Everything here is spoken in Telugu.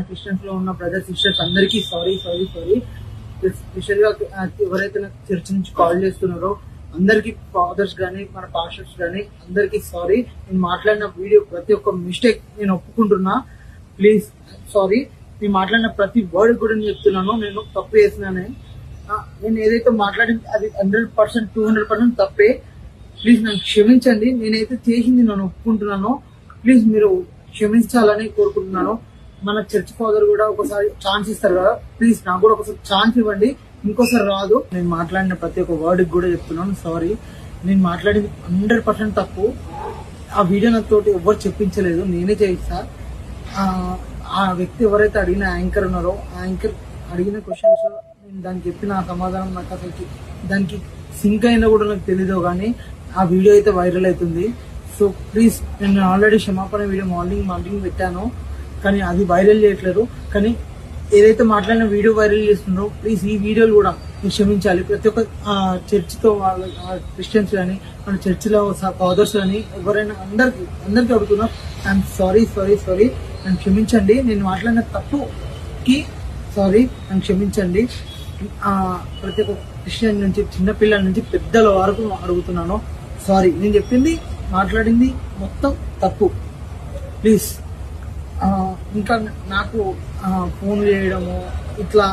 క్రిస్టియన్స్ లో ఉన్న బ్రదర్స్ సిస్టర్స్ అందరికీ సారీ. స్పెషల్ గా ఎవరైతే నాకు చర్చ్ నుంచి కాల్ చేస్తున్నారో అందరికి, ఫాదర్స్ గానీ మన పాస్టర్స్ గానీ అందరికి సారీ. నేను మాట్లాడిన వీడియో ప్రతి ఒక్క మిస్టేక్ నేను ఒప్పుకుంటున్నా. Please sorry. నేను మాట్లాడిన ప్రతి వర్డ్ కూడా నేను చెప్తున్నాను, నేను తప్పు చేసినానే. నేను ఏదైతే మాట్లాడింది అది 100% 200% తప్పే. ప్లీజ్ నన్ను క్షమించండి. నేనైతే చేసింది నేను ఒప్పుకుంటున్నాను. ప్లీజ్ మీరు క్షమించాలని కోరుకుంటున్నాను. మన చర్చ్ ఫాదర్ కూడా ఒకసారి ఛాన్స్ ఇస్తారు కదా, ప్లీజ్ నాకు కూడా ఒకసారి ఛాన్స్ ఇవ్వండి. ఇంకోసారి రాదు. నేను మాట్లాడిన ప్రతి ఒక్క వర్డ్కి కూడా చెప్తున్నాను సారీ. నేను మాట్లాడింది 100% తప్పు. ఆ వీడియో నాతోటి ఎవరు చెప్పించలేదు, నేనే చేయిస్తా. ఆ వ్యక్తి ఎవరైతే అడిగిన యాంకర్ ఉన్నారో, ఆ యాంకర్ అడిగిన క్వశ్చన్స్ నేను దానికి చెప్పిన సమాధానం నాకు అసలు దానికి సింక్ అయినా కూడా నాకు తెలీదు. కానీ ఆ వీడియో అయితే వైరల్ అవుతుంది. సో ప్లీజ్, నేను ఆల్రెడీ క్షమాపణ వీడియో మార్నింగ్ పెట్టాను, కానీ అది వైరల్ చేయట్లేదు. కానీ ఏదైతే మాట్లాడిన వీడియో వైరల్ చేస్తున్నారో ప్లీజ్ ఈ వీడియోలు కూడా మీరు క్షమించాలి. ప్రతి ఒక్క చర్చ్తో వాళ్ళ క్రిస్టియన్స్ కానీ మన చర్చిలో ఫాదర్స్ కానీ ఎవరైనా అందరికి అడుగుతున్నా, ఐఎమ్ సారీ. నన్ను క్షమించండి. నేను మాట్లాడిన తప్పుకి సారీ, నన్ను క్షమించండి. ప్రతి ఒక్క క్రిస్టియన్ నుంచి చిన్నపిల్లల నుంచి పెద్దల వరకు అడుగుతున్నాను సారీ. నేను చెప్పింది మాట్లాడింది మొత్తం తప్పు. ప్లీజ్ ఇంకా నాకు ఫోన్ చేయడము ఇట్లా